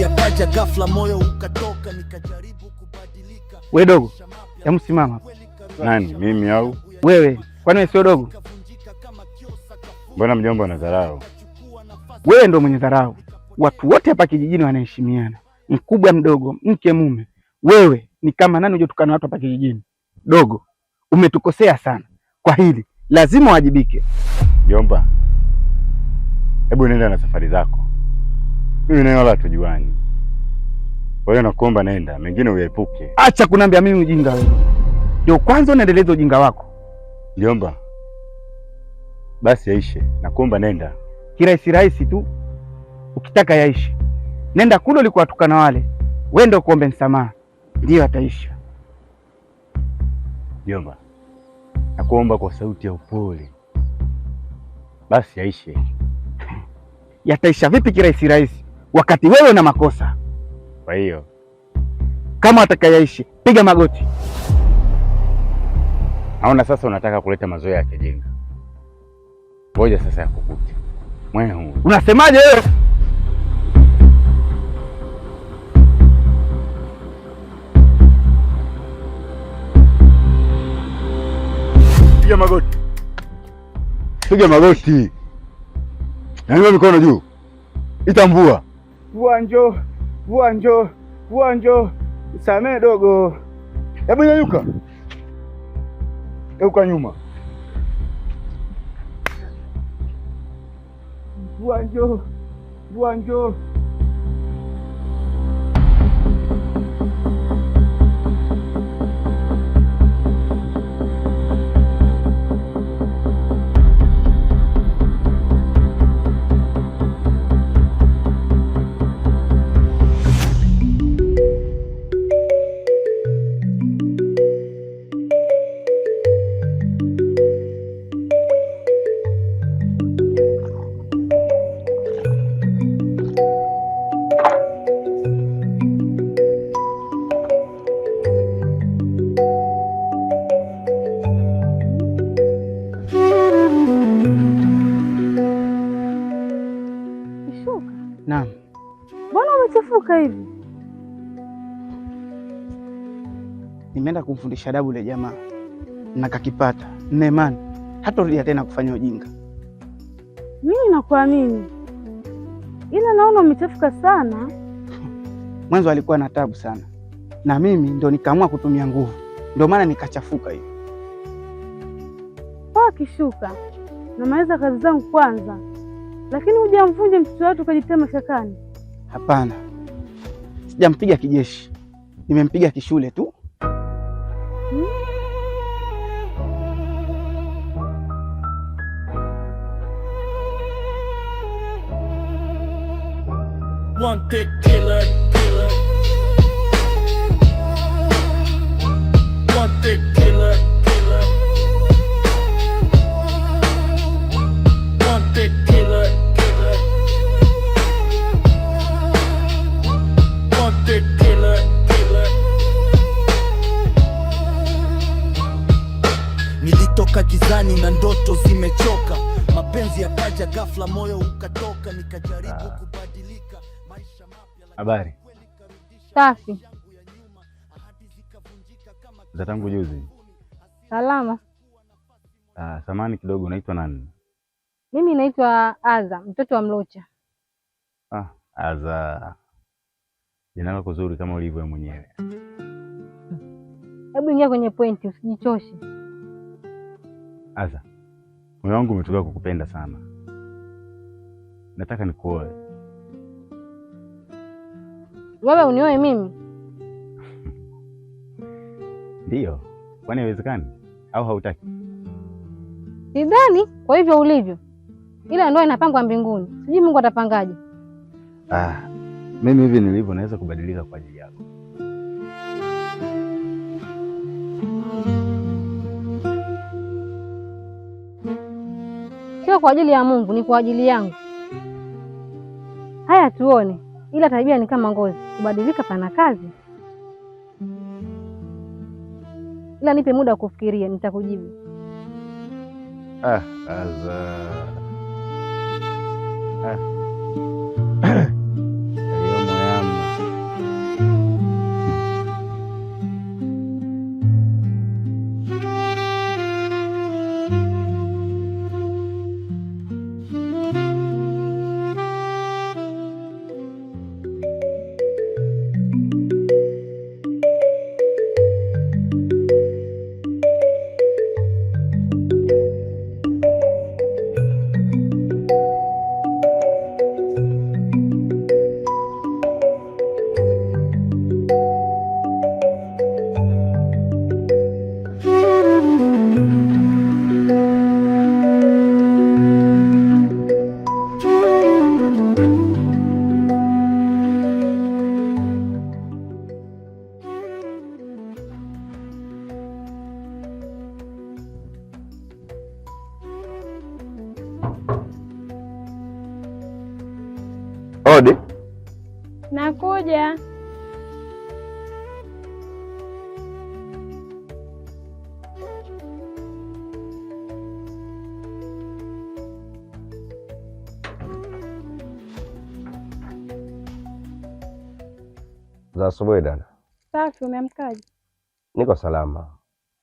mapenzi yakaja ghafla, moyo ukatoka, nikajaribu kubadilika. Wewe dogo, hebu simama. Nani, mimi au wewe? Kwani wewe sio dogo? Mbona mjomba anadharau? Wewe ndio mwenye dharau. Watu wote hapa kijijini wanaheshimiana, mkubwa mdogo, mke mume. Wewe ni kama nani ujotukana watu hapa kijijini? Dogo, umetukosea sana. Kwa hili lazima wajibike. Mjomba, hebu nenda na safari zako. Mimi naye wala tujuani. Wewe nakuomba nenda, mengine uyaepuke. Acha kuniambia mimi ujinga wewe. Ndio kwanza unaendeleza ujinga wako. Mjomba, basi yaishe. Nakuomba nenda. Kirahisi rahisi tu. Ukitaka yaishi, nenda kule ulikuwa tukana wale. Wewe ndio kuombe msamaha. Ndio ataisha. Mjomba, nakuomba kwa sauti ya upole. Basi yaishe. Yataisha vipi kirahisi rahisi wakati wewe una makosa? Kwa hiyo kama atakayaishi, piga magoti. Naona sasa unataka kuleta mazoea ya kijinga. Ngoja sasa yakukute. Mwehu. Unasemaje wewe? Piga magoti. Piga magoti. Nyanyua mikono juu. Ita mvua. Mvua njoo. Mvua njoo. Mvua njoo. Samee dogo. Hebu nyanyuka. Geuka nyuma. Mvua njoo. Mvua njoo. Naam. Mbona umechafuka hivi? Nimeenda kumfundisha adabu ile jamaa na kakipata. Nina imani hatarudia tena kufanya ujinga. Mimi nakuamini, ila naona umechafuka sana. Mwanzo alikuwa na tabu sana, na mimi ndo nikaamua kutumia nguvu, ndio maana nikachafuka hivi. Poa Kishuka, namaliza kazi zangu kwanza. Lakini hujamvunja mtoto wetu ukajitia mashakani? Hapana, sijampiga kijeshi, nimempiga kishule tu. Wanted killer, killer. Wanted killer, killer. Wanted killer, killer. Wanted killer, killer. Nilitoka gizani na ndoto zimechoka, mapenzi yakaja ghafla, moyo ukatoka, nikajaribu kubadilika. Habari. Safi. Za tangu juzi. Salama. Samani kidogo, unaitwa nani? Mimi naitwa Aza, mtoto wa Mlocha. Aza. Jina lako zuri kama ulivyo mwenyewe. Hebu ingia kwenye pointi, usijichoshe. Aza, moyo wangu umetoka kukupenda sana. Nataka nikuoe. Wewe unioe mimi? Ndio. Kwani haiwezekani au hautaki? Sidhani kwa hivyo ulivyo, ila ndoa inapangwa mbinguni, sijui Mungu atapangaje. Mimi hivi nilivyo naweza kubadilika kwa ajili yako. Sio kwa ajili ya Mungu, ni kwa ajili yangu. Haya tuone, ila tabia ni kama ngozi, kubadilika pana kazi. Ila nipe muda wa kufikiria, nitakujibu. Aza. Aliyomo yamu. Nakuja. Za asubuhi dada. Safi, umeamkaje? Niko salama.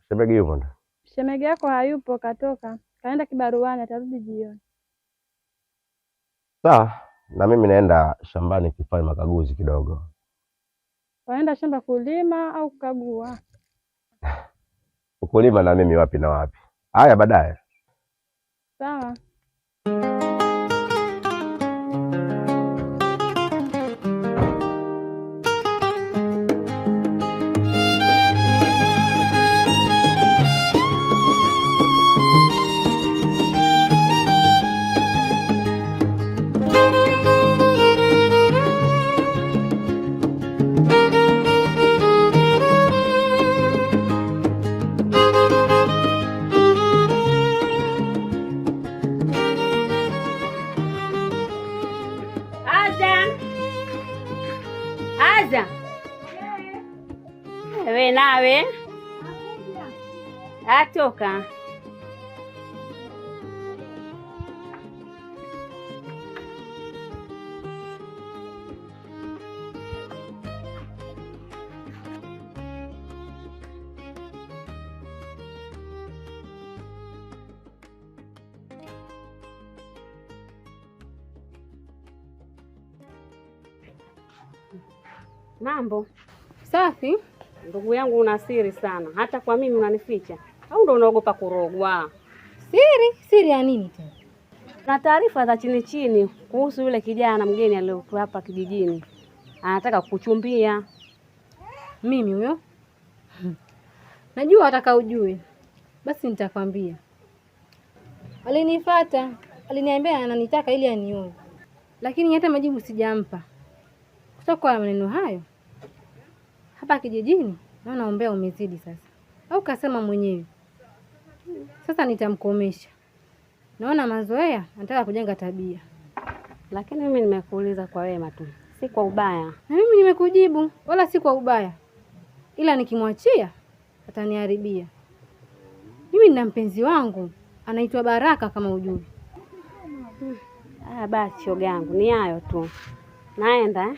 Shemegi yupo ndani? Shemegi yako hayupo, katoka. Kaenda kibaruani, atarudi jioni. Sawa, na mimi naenda shambani kufanya makaguzi kidogo. Waenda shamba kulima au kukagua? Ukulima na mimi wapi na wapi. Haya baadaye. Sawa. Wewe nawe atoka. Mambo Safi. ndugu yangu, una siri sana, hata kwa mimi unanificha au ndo unaogopa kurogwa? Siri ya nini tena? Na taarifa za chini chini kuhusu yule kijana mgeni aliyokuwa hapa kijijini, anataka kukuchumbia. Mimi huyo? Najua wataka ujue. Basi nitakwambia. Alinifuata, aliniambia ananitaka ili anioe. Lakini hata majibu sijampa. Kutoka kwa maneno hayo, hapa kijijini naona umbea umezidi sasa. Au kasema mwenyewe. Sasa nitamkomesha. Naona mazoea, nataka kujenga tabia. Lakini mimi nimekuuliza kwa wema tu, si kwa ubaya. Na mimi nimekujibu, wala si kwa ubaya. Ila nikimwachia ataniharibia. Mimi nina mpenzi wangu, anaitwa Baraka kama ujui. Basi shoga yangu, ni hayo tu. Naenda.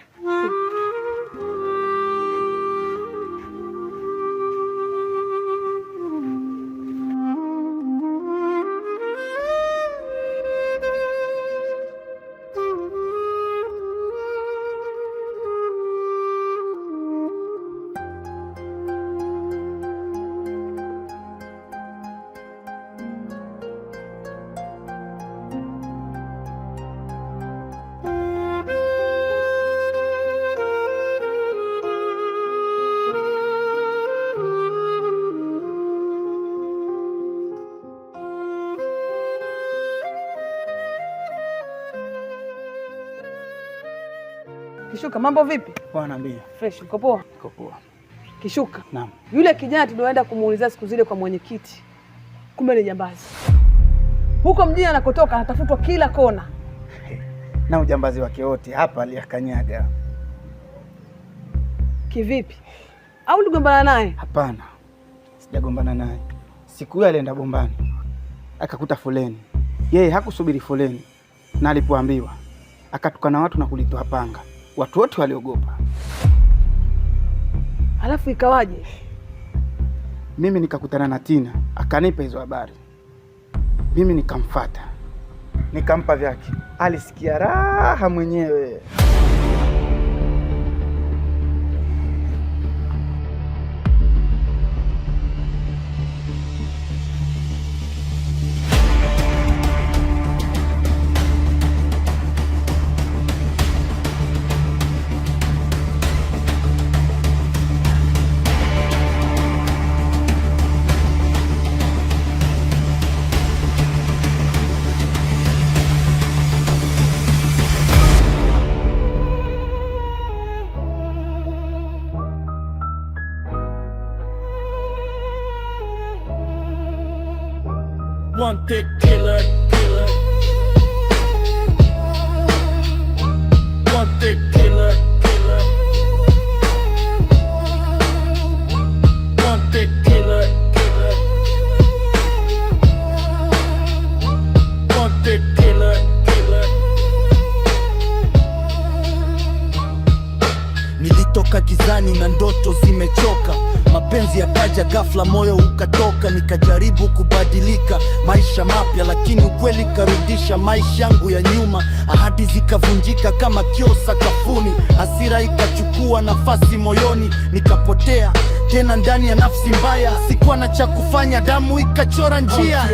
Kishuka, mambo vipi? Poa, niambie. Fresh, uko poa? Niko poa. Kishuka. Naam. Yule kijana tulioenda kumuulizia siku zile kwa mwenyekiti, kumbe ni jambazi. Huko mjini anakotoka anatafutwa kila kona. Na ujambazi wake wote hapa aliyakanyaga. Kivipi? Au uligombana naye? Hapana, sijagombana naye. Siku hiyo alienda bombani, akakuta foleni. Yeye hakusubiri foleni, na alipoambiwa akatukana watu na kulitoa panga. Watu wote waliogopa. Alafu ikawaje? Mimi nikakutana na Tina, akanipa hizo habari. Mimi nikamfuata, nikampa vyake. Alisikia raha mwenyewe. Wanted killer. Wanted killer. Nilitoka gizani na ndoto zimechoka, mapenzi yakaja ghafla, moyo ukatoka. Nikajaribu kubadilika, maisha mapya, lakini ukweli karudisha maisha yangu ya nyuma. Ahadi zikavunjika kama kioo sakafuni, hasira ikachukua nafasi moyoni. Nikapotea tena ndani ya nafsi mbaya, sikuwa na cha kufanya, damu ikachora njia.